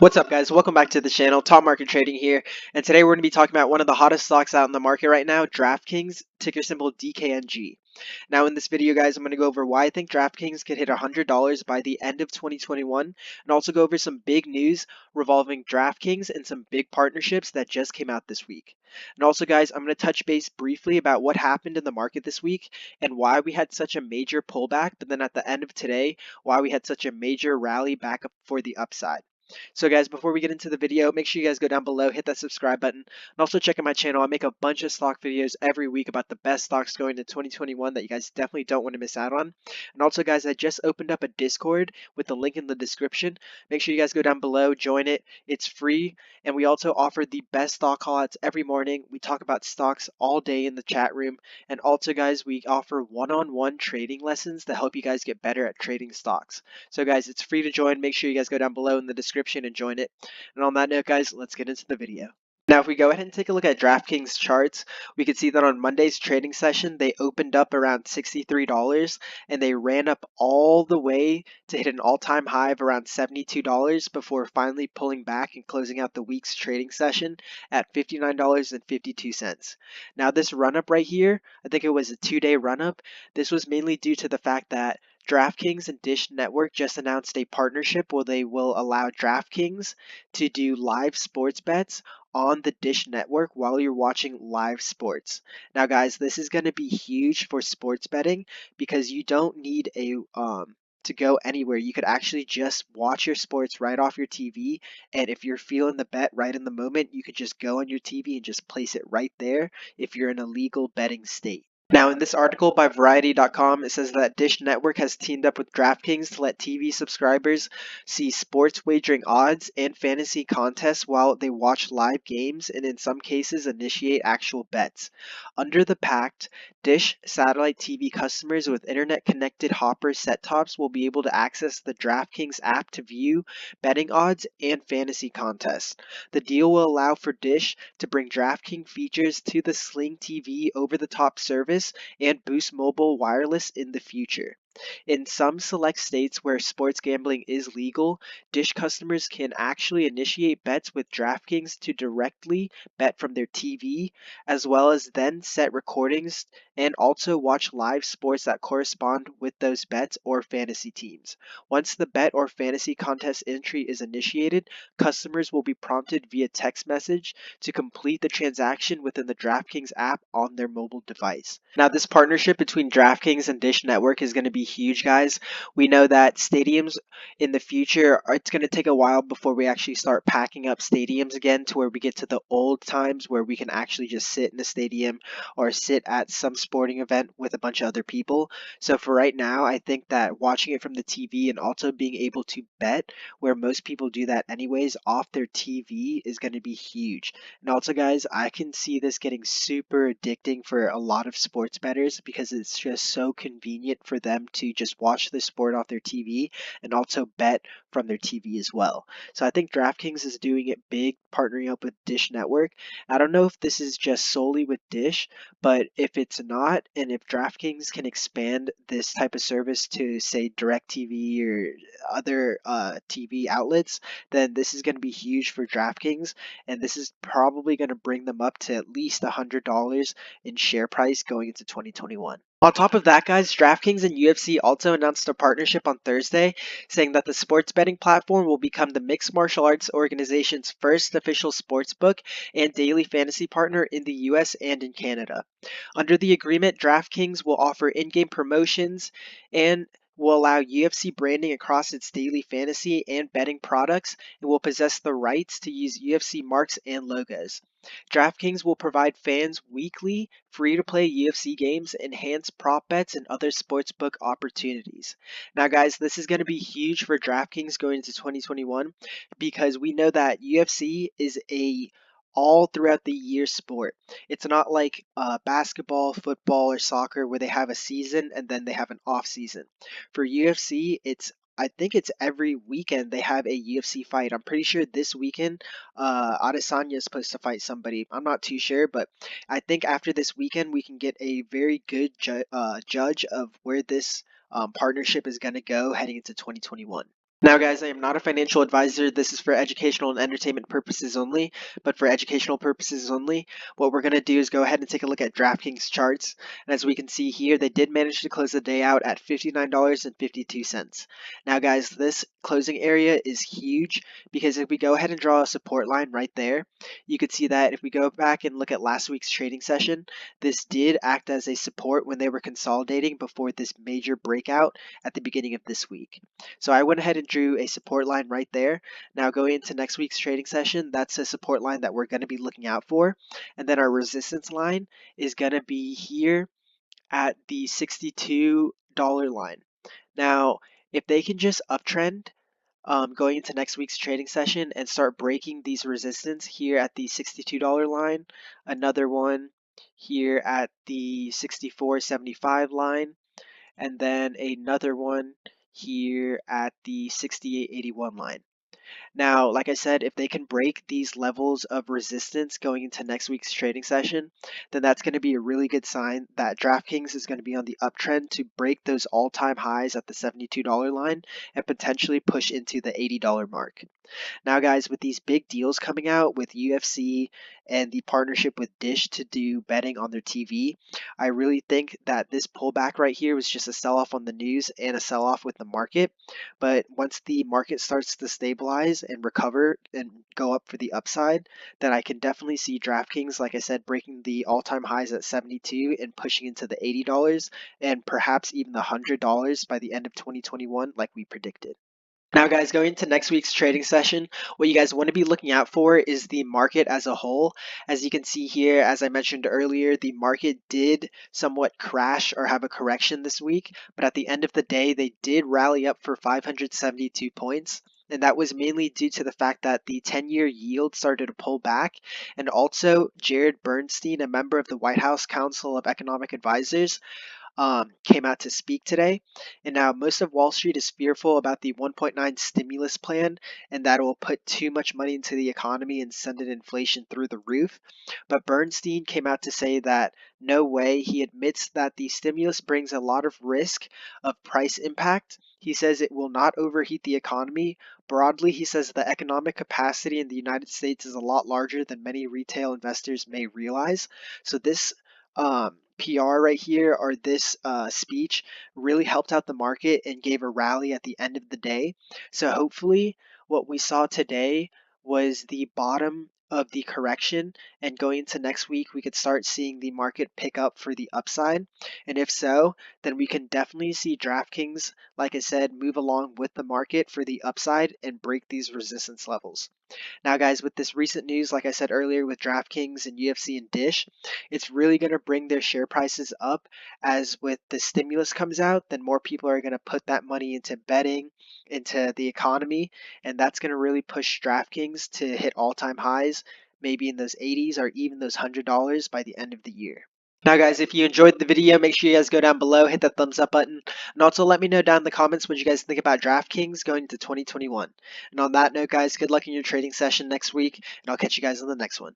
What's up, guys? Welcome back to the channel. Top Market Trading here, and today we're going to be talking about one of the hottest stocks out in the market right now, Draftkings, ticker symbol DKNG. Now, in this video, guys, I'm going to go over why I think Draftkings could hit $100 by the end of 2021, and also go over some big news revolving Draftkings and some big partnerships that just came out this week. And also, guys, I'm going to touch base briefly about what happened in the market this week and why we had such a major pullback, but then at the end of today, why we had such a major rally back up for the upside. So guys, before we get into the video, make sure you guys go down below, hit that subscribe button, and also check out my channel. I make a bunch of stock videos every week about the best stocks going into 2021 that you guys definitely don't want to miss out on. And also, guys, I just opened up a Discord with the link in the description. Make sure you guys go down below, join it. It's free, and we also offer the best stock callouts every morning. We talk about stocks all day in the chat room, and also, guys, we offer one-on-one trading lessons to help you guys get better at trading stocks. So, guys, it's free to join. Make sure you guys go down below in the description and join it. And on that note, guys, let's get into the video. Now, if we go ahead and take a look at Draftkings charts, we can see that on Monday's trading session, they opened up around $63 and they ran up all the way to hit an all-time high of around $72 before finally pulling back and closing out the week's trading session at $59.52. Now, this run-up right here, I think it was a two-day run-up. This was mainly due to the fact that DraftKings and Dish Network just announced a partnership where they will allow DraftKings to do live sports bets on the Dish Network while you're watching live sports. Now, guys, this is going to be huge for sports betting because you don't need to go anywhere. You could actually just watch your sports right off your TV, and if you're feeling the bet right in the moment, you could just go on your TV and just place it right there if you're in a legal betting state. Now, in this article by Variety.com, it says that Dish Network has teamed up with DraftKings to let TV subscribers see sports wagering odds and fantasy contests while they watch live games and in some cases initiate actual bets. Under the pact, Dish satellite TV customers with internet-connected Hopper set-tops will be able to access the DraftKings app to view betting odds and fantasy contests. The deal will allow for Dish to bring DraftKings features to the Sling TV over-the-top service and Boost Mobile Wireless in the future. In some select states where sports gambling is legal, Dish customers can actually initiate bets with DraftKings to directly bet from their TV, as well as then set recordings and also watch live sports that correspond with those bets or fantasy teams. Once the bet or fantasy contest entry is initiated, customers will be prompted via text message to complete the transaction within the DraftKings app on their mobile device. Now, this partnership between DraftKings and Dish Network is going to be huge, guys. We know that stadiums in the future, it's going to take a while before we actually start packing up stadiums again to where we get to the old times where we can actually just sit in a stadium or sit at some sporting event with a bunch of other people. So for right now, I think that watching it from the TV and also being able to bet where most people do that anyways off their TV is going to be huge. And also, guys, I can see this getting super addicting for a lot of sports bettors because it's just so convenient for them to just watch the sport off their TV and also bet from their TV as well. So I think DraftKings is doing it big, partnering up with Dish Network. I don't know if this is just solely with Dish, but if it's not, and if DraftKings can expand this type of service to, say, DirecTV or other TV outlets, then this is going to be huge for DraftKings, and this is probably going to bring them up to at least $100 in share price going into 2021. On top of that, guys, DraftKings and UFC also announced a partnership on Thursday, saying that the sports betting platform will become the mixed martial arts organization's first official sportsbook and daily fantasy partner in the US and in Canada. Under the agreement, DraftKings will offer in-game promotions and will allow UFC branding across its daily fantasy and betting products and will possess the rights to use UFC marks and logos. DraftKings will provide fans weekly, free-to-play UFC games, enhanced prop bets, and other sportsbook opportunities. Now, guys, this is going to be huge for DraftKings going into 2021 because we know that UFC is a all throughout the year sport. It's not like basketball, football, or soccer where they have a season and then they have an off season. For UFC, I think it's every weekend they have a UFC fight. I'm pretty sure this weekend Adesanya is supposed to fight somebody. I'm not too sure, but I think after this weekend we can get a very good judge of where this partnership is going to go heading into 2021. Now, guys, I am not a financial advisor. This is for educational and entertainment purposes only, but for educational purposes only, what we're going to do is go ahead and take a look at Draftkings charts. And as we can see here, they did manage to close the day out at $59.52. Now, guys, this closing area is huge because if we go ahead and draw a support line right there, you could see that if we go back and look at last week's trading session, this did act as a support when they were consolidating before this major breakout at the beginning of this week. So I went ahead and drew a support line right there. Now going into next week's trading session, that's a support line that we're going to be looking out for. And then our resistance line is going to be here at the $62 line. Now, if they can just uptrend going into next week's trading session and start breaking these resistance here at the $62 line, another one here at the 64.75 line, and then another one here at the 68.81 line. Now, like I said, if they can break these levels of resistance going into next week's trading session, then that's going to be a really good sign that Draftkings is going to be on the uptrend to break those all-time highs at the $72 line and potentially push into the $80 mark. Now, guys, with these big deals coming out with UFC and the partnership with Dish to do betting on their TV, I really think that this pullback right here was just a sell-off on the news and a sell-off with the market. But once the market starts to stabilize and recover and go up for the upside, then I can definitely see DraftKings, like I said, breaking the all-time highs at 72 and pushing into the $80 and perhaps even the $100 by the end of 2021 like we predicted. Now, guys, going into next week's trading session, what you guys want to be looking out for is the market as a whole. As you can see here, as I mentioned earlier, the market did somewhat crash or have a correction this week, but at the end of the day, they did rally up for 572 points. And that was mainly due to the fact that the 10-year yield started to pull back. And also, Jared Bernstein, a member of the White House Council of Economic Advisors, came out to speak today. And now most of Wall Street is fearful about the 1.9 stimulus plan and that it will put too much money into the economy and send inflation through the roof. But Bernstein came out to say that no way. He admits that the stimulus brings a lot of risk of price impact. He says it will not overheat the economy. Broadly, he says the economic capacity in the United States is a lot larger than many retail investors may realize. So this PR right here or this speech really helped out the market and gave a rally at the end of the day. So hopefully what we saw today was the bottom of the correction, and going into next week we could start seeing the market pick up for the upside. And if so, then we can definitely see DraftKings, like I said, move along with the market for the upside and break these resistance levels. Now, guys, with this recent news, like I said earlier, with DraftKings and UFC and Dish, it's really going to bring their share prices up. As with the stimulus comes out, then more people are going to put that money into betting, into the economy, and that's going to really push DraftKings to hit all-time highs, maybe in those 80s or even those $100 by the end of the year. Now, guys, if you enjoyed the video, make sure you guys go down below, hit that thumbs up button, and also let me know down in the comments what you guys think about DraftKings going into 2021. And on that note, guys, good luck in your trading session next week, and I'll catch you guys on the next one.